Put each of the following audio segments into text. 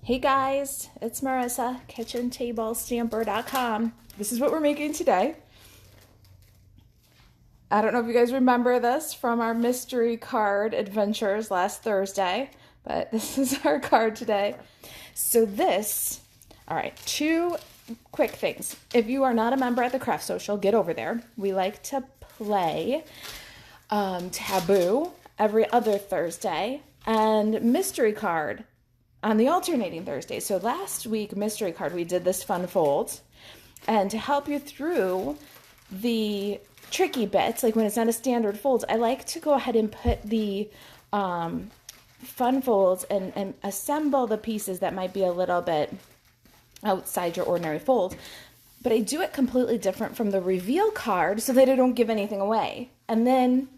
Hey guys, it's Marisa, kitchentablestamper.com. This is what we're making today. I don't know if you guys remember this from our mystery card adventures last Thursday, but this is our card today. So all right, two quick things. If you are not a member at the Craft Social, get over there. We like to play Taboo every other Thursday and mystery card on the alternating Thursday. So last week, mystery card, we did this fun fold. And to help you through the tricky bits, like when it's not a standard fold, I like to go ahead and put the fun folds and assemble the pieces that might be a little bit outside your ordinary fold. But I do it completely different from the reveal card so that I don't give anything away. And then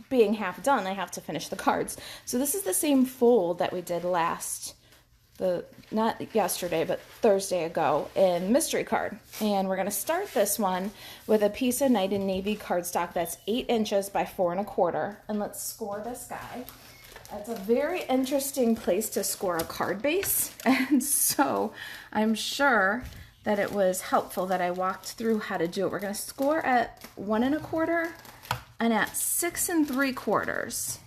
being half done, I have to finish the cards. So this is the same fold that we did not yesterday, but Thursday ago in mystery card. And we're going to start this one with a piece of Night and Navy cardstock that's 8 inches by 4 1/4. And let's score this guy. It's a very interesting place to score a card base. And so I'm sure that it was helpful that I walked through how to do it. We're going to score at 1 1/4 and at 6 3/4.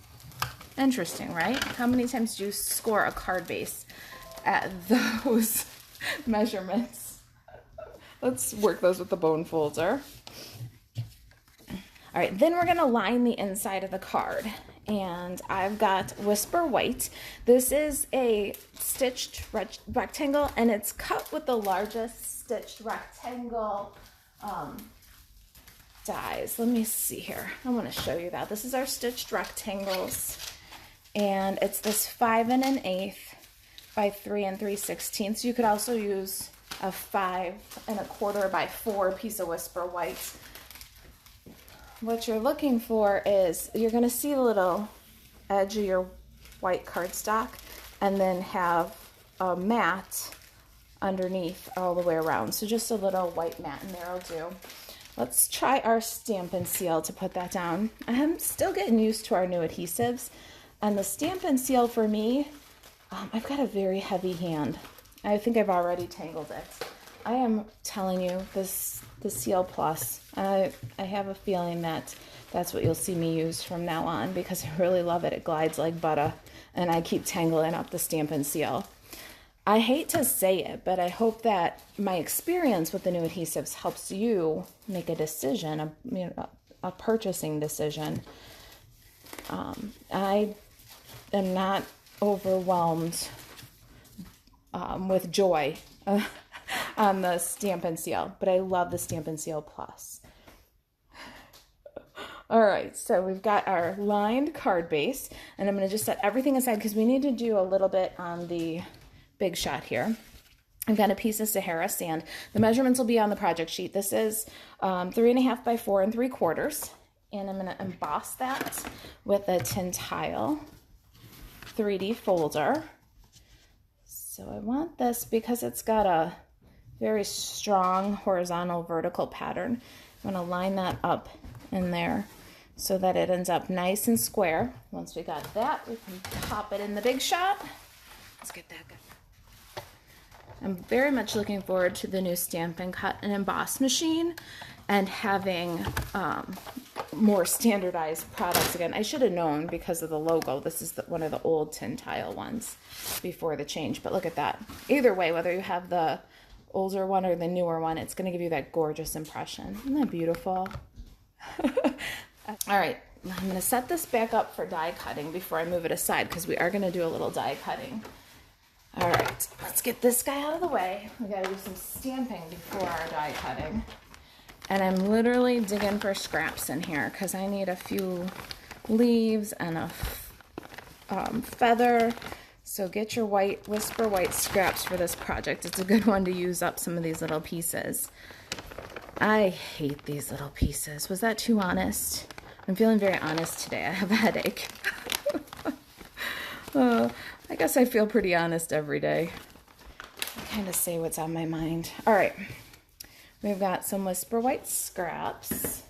Interesting, right? How many times do you score a card base at those measurements? Let's work those with the bone folder. All right, then we're gonna line the inside of the card. And I've got Whisper White. This is a stitched rectangle, and it's cut with the largest stitched rectangle dies. Let me see here. I want to show you that. This is our stitched rectangles, and it's this 5 1/8 by 3 3/16. You could also use a 5 1/4 by 4 piece of Whisper White. What you're looking for is you're going to see the little edge of your white cardstock and then have a mat underneath all the way around. So just a little white mat in there will do. Let's try our Stampin' Seal to put that down. I'm still getting used to our new adhesives. And the Stampin' Seal for me, I've got a very heavy hand. I think I've already tangled it. I am telling you, the Seal Plus, I have a feeling that that's what you'll see me use from now on because I really love it. It glides like butter, and I keep tangling up the Stampin' Seal. I hate to say it, but I hope that my experience with the new adhesives helps you make a decision, a purchasing decision. I am not overwhelmed with joy on the Stampin' Seal, but I love the Stampin' Seal Plus. All right, so we've got our lined card base, and I'm going to just set everything aside because we need to do a little bit on the big shot here. I've got a piece of Sahara sand. The measurements will be on the project sheet. This is 3 1/2 by 4 3/4, and I'm going to emboss that with a tin tile 3D folder. So I want this because it's got a very strong horizontal vertical pattern. I'm going to line that up in there so that it ends up nice and square. Once we got that, we can pop it in the big shot. Let's get that going. I'm very much looking forward to the new Stampin' Cut and Emboss machine and having more standardized products again. I should have known because of the logo. This is one of the old tin tile ones before the change, but look at that. Either way, whether you have the older one or the newer one, it's going to give you that gorgeous impression. Isn't that beautiful? All right, I'm going to set this back up for die cutting before I move it aside because we are going to do a little die cutting. All right, let's get this guy out of the way. We got to do some stamping before our die cutting. And I'm literally digging for scraps in here because I need a few leaves and a feather. So get your Whisper White scraps for this project. It's a good one to use up some of these little pieces. I hate these little pieces. Was that too honest? I'm feeling very honest today. I have a headache. I guess I feel pretty honest every day. I kind of say what's on my mind. All right. We've got some Whisper White scraps.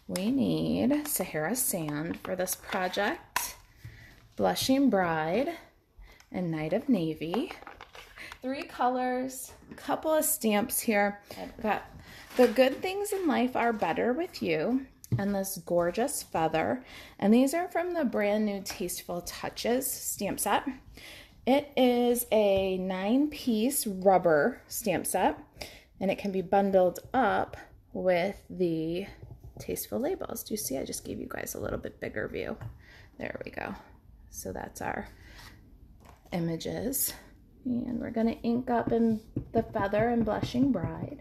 We need Sahara Sand for this project, Blushing Bride, and Night of Navy. 3 colors, a couple of stamps here. I've got The Good Things in Life Are Better With You, and this gorgeous feather. And these are from the brand new Tasteful Touches stamp set. It is a 9-piece rubber stamp set, and it can be bundled up with the Tasteful labels. Do you see? I just gave you guys a little bit bigger view. There we go. So that's our images. And we're going to ink up in the feather and Blushing Bride.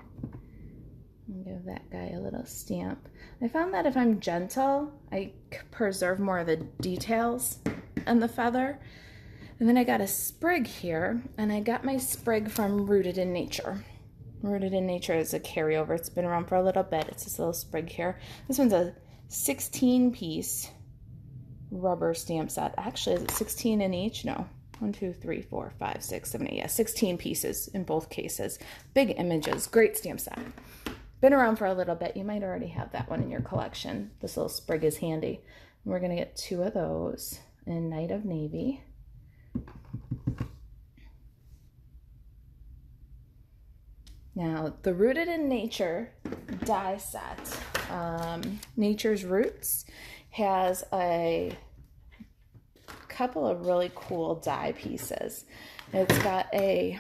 And give that guy a little stamp. I found that if I'm gentle, I preserve more of the details in the feather. And then I got a sprig here, and I got my sprig from Rooted in Nature. Rooted in Nature is a carryover. It's been around for a little bit. It's this little sprig here. This one's a 16-piece rubber stamp set. Actually, is it 16 in each? No. 1, 2, 3, 4, 5, 6, 7, 8. Yeah, 16 pieces in both cases. Big images. Great stamp set. Been around for a little bit. You might already have that one in your collection. This little sprig is handy. And we're going to get 2 of those in Night of Navy. Now, the Rooted in Nature die set, Nature's Roots, has a couple of really cool die pieces. It's got a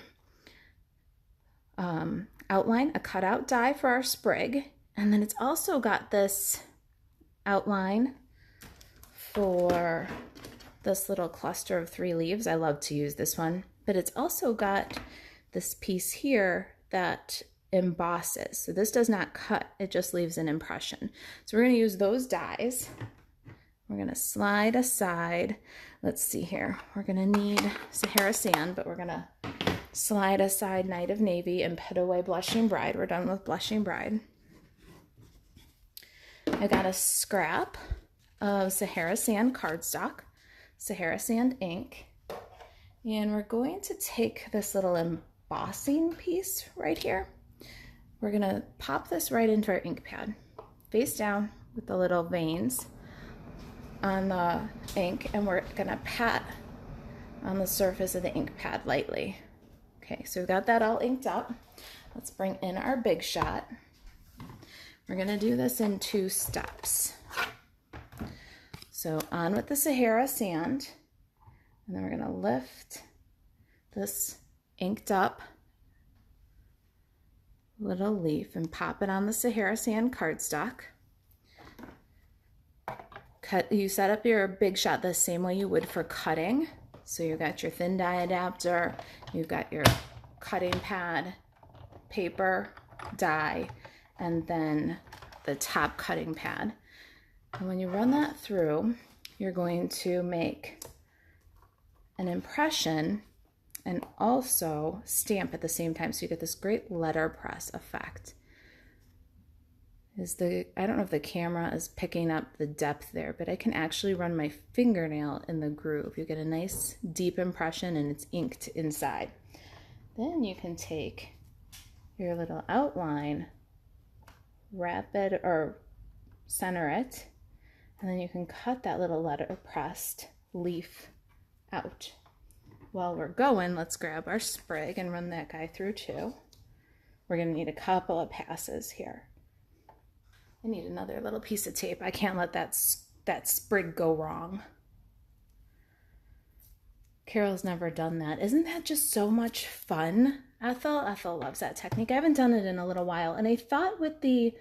outline, a cutout die for our sprig, and then it's also got this outline for this little cluster of 3 leaves. I love to use this one, but it's also got this piece here that embosses. So this does not cut, it just leaves an impression. So we're going to use those dies. We're going to slide aside. Let's see here. We're going to need Sahara Sand, but we're going to slide aside Night of Navy and put away Blushing Bride. We're done with Blushing Bride. I got a scrap of Sahara Sand cardstock, Sahara Sand ink, and we're going to take this little embossing piece right here. We're going to pop this right into our ink pad, face down with the little veins on the ink, and we're going to pat on the surface of the ink pad lightly. Okay, so we've got that all inked up. Let's bring in our Big Shot. We're going to do this in 2 steps. So on with the Sahara Sand, and then we're going to lift this inked up little leaf and pop it on the Sahara Sand cardstock. You set up your Big Shot the same way you would for cutting. So you've got your thin die adapter, you've got your cutting pad, paper, die, and then the top cutting pad. And when you run that through, you're going to make an impression and also stamp at the same time, so you get this great letterpress effect. I don't know if the camera is picking up the depth there, but I can actually run my fingernail in the groove. You get a nice deep impression and it's inked inside. Then you can take your little outline, wrap it or center it, and then you can cut that little letterpressed leaf out. While we're going, let's grab our sprig and run that guy through too. We're going to need a couple of passes here. I need another little piece of tape. I can't let that sprig go wrong. Carol's never done that. Isn't that just so much fun? Ethel loves that technique. I haven't done it in a little while, and I thought with the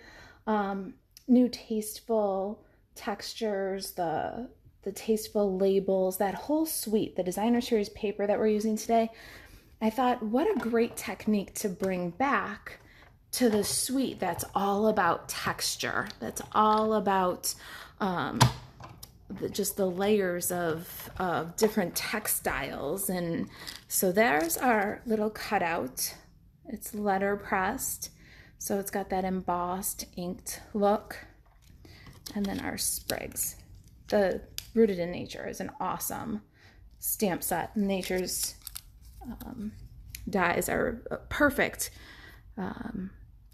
new Tasteful textures, the Tasteful labels, that whole suite, the designer series paper that we're using today, I thought what a great technique to bring back to the suite that's all about texture, that's all about just the layers of different textiles. And so there's our little cutout. It's letterpressed, so it's got that embossed, inked look. And then our sprigs. The Rooted in Nature is an awesome stamp set. Nature's dies are a perfect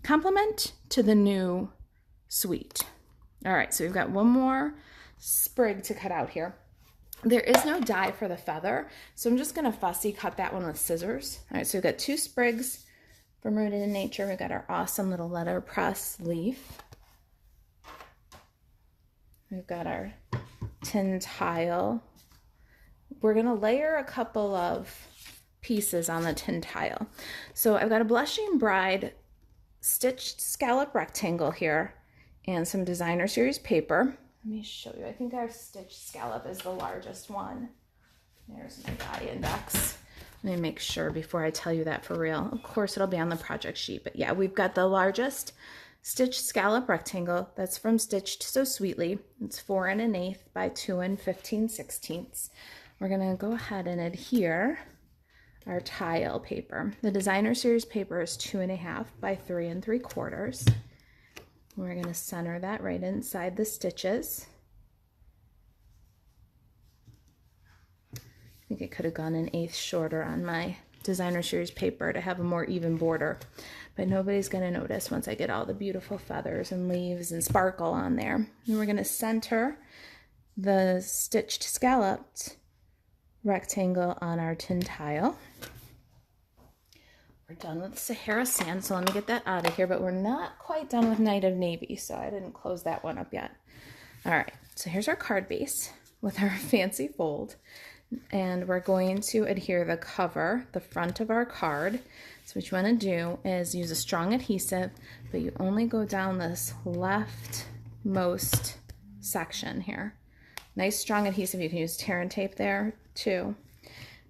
complement to the new suite. All right, so we've got one more sprig to cut out here. There is no die for the feather, so I'm just gonna fussy cut that one with scissors. All right, so we've got 2 sprigs from Rooted in Nature. We've got our awesome little letterpress leaf. We've got our tin tile. We're gonna layer a couple of pieces on the tin tile. So I've got a Blushing Bride stitched scallop rectangle here and some Designer Series paper. Let me show you. I think our stitched scallop is the largest one. There's my die index. Let me make sure before I tell you that for real. Of course, it'll be on the project sheet. But yeah, we've got the largest stitched scallop rectangle. That's from Stitched So Sweetly. It's 4 1/8 by 2 15/16. We're going to go ahead and adhere our tile paper. The Designer Series paper is 2 1/2 by 3 3/4. We're going to center that right inside the stitches. I think I could have gone 1/8 shorter on my Designer Series paper to have a more even border, but nobody's going to notice once I get all the beautiful feathers and leaves and sparkle on there. And we're going to center the stitched scalloped rectangle on our tin tile. We're done with Sahara Sand, so let me get that out of here, but we're not quite done with Night of Navy, so I didn't close that one up yet. All right, so here's our card base with our fancy fold, and we're going to adhere the cover, the front of our card. So what you want to do is use a strong adhesive, but you only go down this leftmost section here. Nice strong adhesive. You can use tear and tape there too,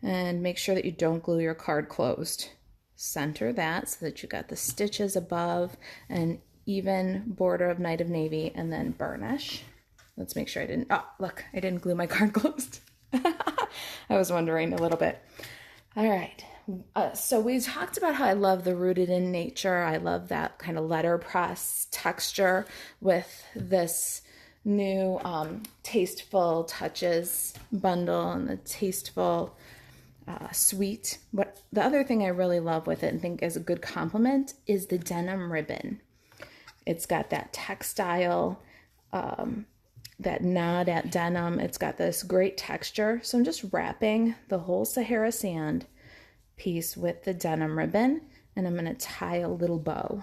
and make sure that you don't glue your card closed. Center that so that you got the stitches above, an even border of Night of Navy, and then burnish. Let's make sure I didn't, oh, look, I didn't glue my card closed. I was wondering a little bit. All right, so we talked about how I love the Rooted in Nature. I love that kind of letterpress texture with this new Tasteful Touches bundle and the Tasteful suite. What the other thing I really love with it and think is a good compliment is the denim ribbon. It's got that textile, that nod at denim. It's got this great texture. So I'm just wrapping the whole Sahara Sand piece with the denim ribbon, and I'm going to tie a little bow.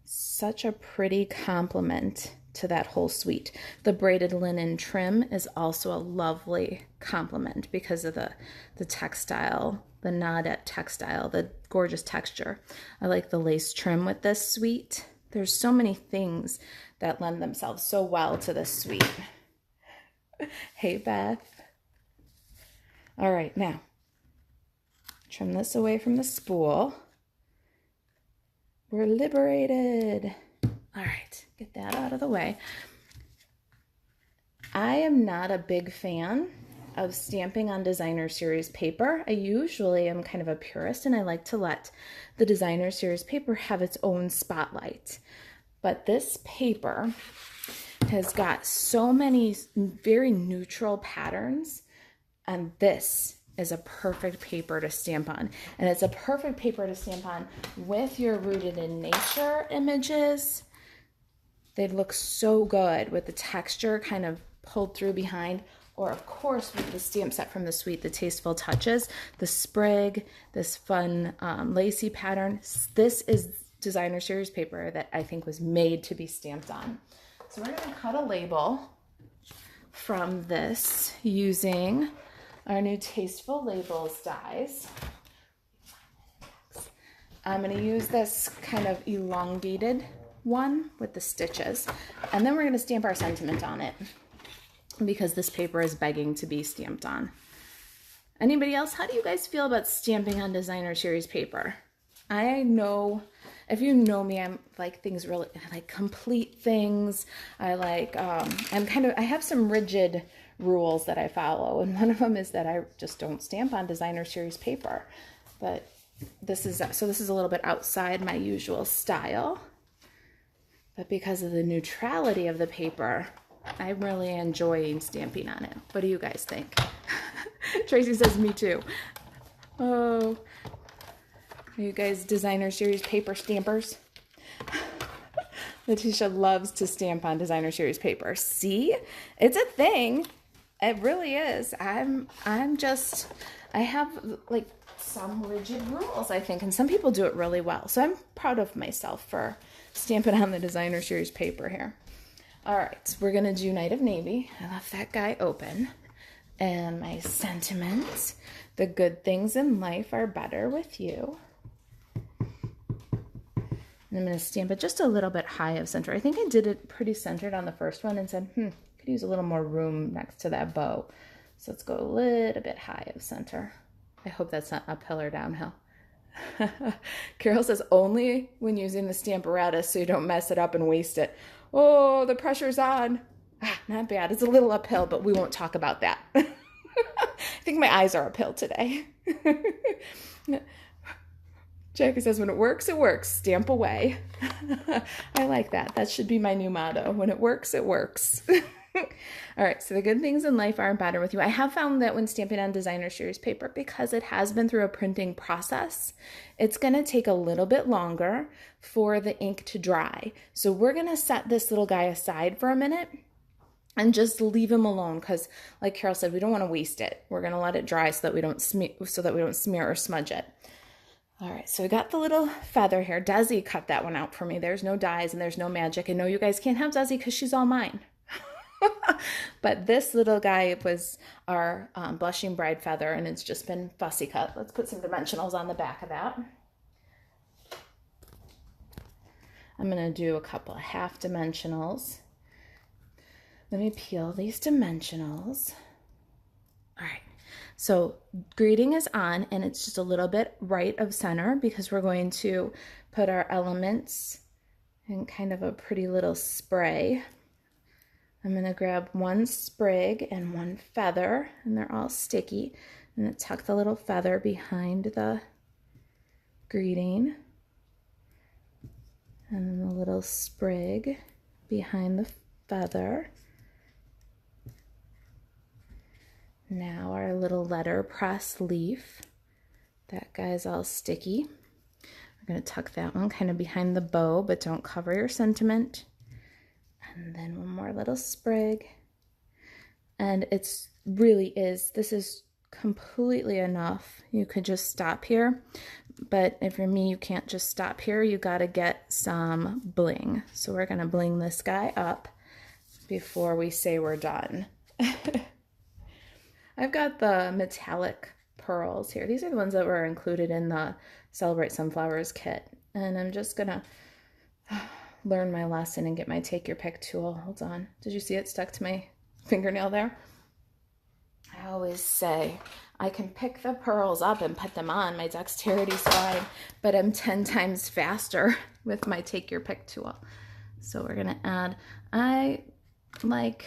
Such a pretty compliment to that whole suite. The braided linen trim is also a lovely compliment because of the textile, the nod at textile, the gorgeous texture. I like the lace trim with this suite. There's so many things that lend themselves so well to this suite. Hey, Beth. All right, now trim this away from the spool. We're liberated. All right, get that out of the way. I am not a big fan of stamping on Designer Series paper. I usually am kind of a purist, and I like to let the Designer Series paper have its own spotlight. But this paper has got so many very neutral patterns, and this is a perfect paper to stamp on. And it's a perfect paper to stamp on with your Rooted in Nature images. They look so good with the texture kind of pulled through behind, or of course with the stamp set from the suite, the Tasteful Touches, the sprig, this fun lacy pattern. This is Designer Series paper that I think was made to be stamped on. So we're going to cut a label from this using our new Tasteful Labels dies. I'm going to use this kind of elongated one with the stitches, and then we're going to stamp our sentiment on it because this paper is begging to be stamped on. Anybody else? How do you guys feel about stamping on Designer Series paper? I know, if you know me, I'm like things really, I like complete things. I like, I have some rigid rules that I follow, and one of them is that I just don't stamp on Designer Series paper. But this is a little bit outside my usual style. But because of the neutrality of the paper, I'm really enjoying stamping on it. What do you guys think? Tracy says, me too. Oh, are you guys Designer Series paper stampers? Letitia loves to stamp on designer series paper. See? It's a thing. It really is. I have like some rigid rules, I think, and some people do it really well. So I'm proud of myself for stamping on the designer series paper here. All right, we're gonna do Night of Navy. I left that guy open. And my sentiments, the good things in life are better with you. And I'm going to stamp it just a little bit high of center. I think I did it pretty centered on the first one and said, could use a little more room next to that bow. So let's go a little bit high of center. I hope that's not uphill or downhill. Carol says, only when using the Stamparatus so you don't mess it up and waste it. Oh, the pressure's on. Not bad. It's a little uphill, but we won't talk about that. I think my eyes are uphill today. Jackie says, when it works, it works. Stamp away. I like that. That should be my new motto. When it works, it works. All right, so the good things in life are better with you. I have found that when stamping on designer series paper, because it has been through a printing process, it's going to take a little bit longer for the ink to dry. So we're going to set this little guy aside for a minute and just leave him alone because, like Carol said, we don't want to waste it. We're going to let it dry so that we don't smear or smudge it. All right, so we got the little feather here. Desi cut that one out for me. There's no dyes and there's no magic. And no, you guys can't have Desi because she's all mine. But this little guy was our blushing bride feather, and it's just been fussy cut. Let's put some dimensionals on the back of that. I'm going to do a couple of half dimensionals. Let me peel these dimensionals. All right, so greeting is on, and it's just a little bit right of center because we're going to put our elements in kind of a pretty little spray. I'm going to grab one sprig and one feather, and they're all sticky. I'm going to tuck the little feather behind the greeting, and then the little sprig behind the feather. Now our little letterpress leaf. That guy's all sticky. We're going to tuck that one kind of behind the bow, but don't cover your sentiment. And then one more little sprig. And this is completely enough. You could just stop here. But if you're me, you can't just stop here. You got to get some bling. So we're going to bling this guy up before we say we're done. I've got the metallic pearls here. These are the ones that were included in the Celebrate Sunflowers kit. And I'm just going to learn my lesson and get my take your pick tool. Hold on. Did you see it stuck to my fingernail there? I always say I can pick the pearls up and put them on. My dexterity's fine, but I'm 10 times faster with my take your pick tool. So we're going to add, I like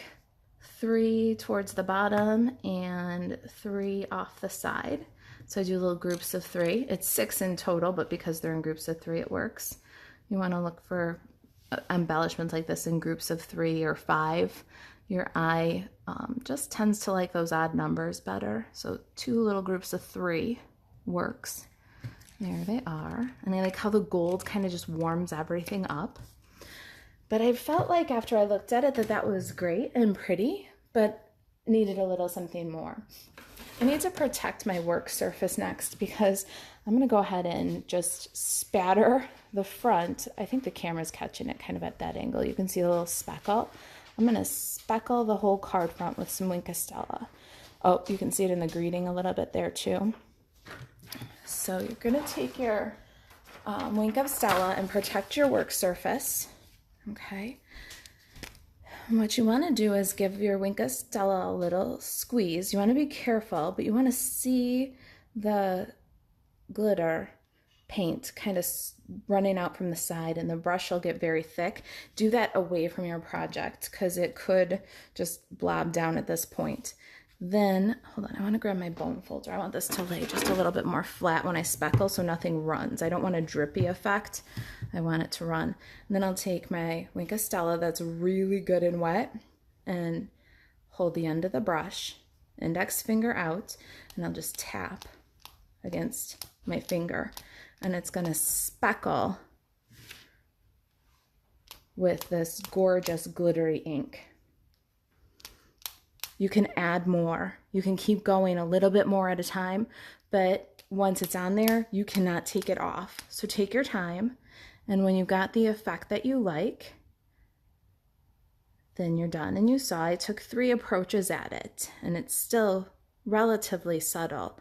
3 towards the bottom and 3 off the side. So I do little groups of 3. It's 6 in total, but because they're in groups of 3, it works. You want to look for embellishments like this in groups of 3 or 5. Your eye just tends to like those odd numbers better. So 2 little groups of 3 works. There they are. And I like how the gold kind of just warms everything up. But I felt like after I looked at it that was great and pretty, but needed a little something more. I need to protect my work surface next because I'm going to go ahead and just spatter the front. I think the camera's catching it kind of at that angle. You can see a little speckle. I'm going to speckle the whole card front with some Wink of Stella. Oh, you can see it in the greeting a little bit there too. So you're going to take your Wink of Stella and protect your work surface. Okay. And what you want to do is give your Wink of Stella a little squeeze. You want to be careful, but you want to see the glitter paint kind of running out from the side, and the brush will get very thick. Do that away from your project because it could just blob down at this point. Then, hold on, I want to grab my bone folder. I want this to lay just a little bit more flat when I speckle so nothing runs. I don't want a drippy effect. I want it to run. And then I'll take my Wink of Stella that's really good and wet and hold the end of the brush, index finger out, and I'll just tap against my finger. And it's going to speckle with this gorgeous glittery ink. You can add more. You can keep going a little bit more at a time, but once it's on there, you cannot take it off. So take your time, and when you've got the effect that you like, then you're done. And you saw I took 3 approaches at it, and it's still relatively subtle.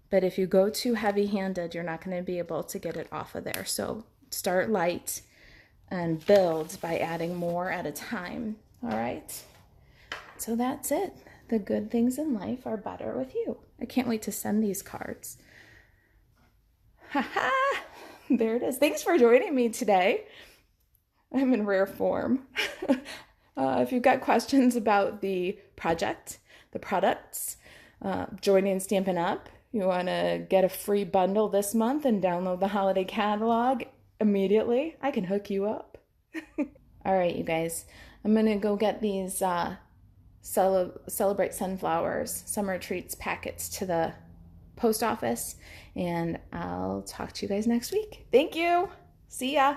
But if you go too heavy-handed, you're not going to be able to get it off of there. So start light and build by adding more at a time. All right? So that's it. The good things in life are better with you. I can't wait to send these cards. Ha-ha! There it is. Thanks for joining me today. I'm in rare form. If you've got questions about the project, the products, joining Stampin' Up, you want to get a free bundle this month and download the holiday catalog immediately, I can hook you up. All right, you guys, I'm going to go get these Celebrate Sunflowers Summer Treats packets to the post office, and I'll talk to you guys next week. Thank you. See ya.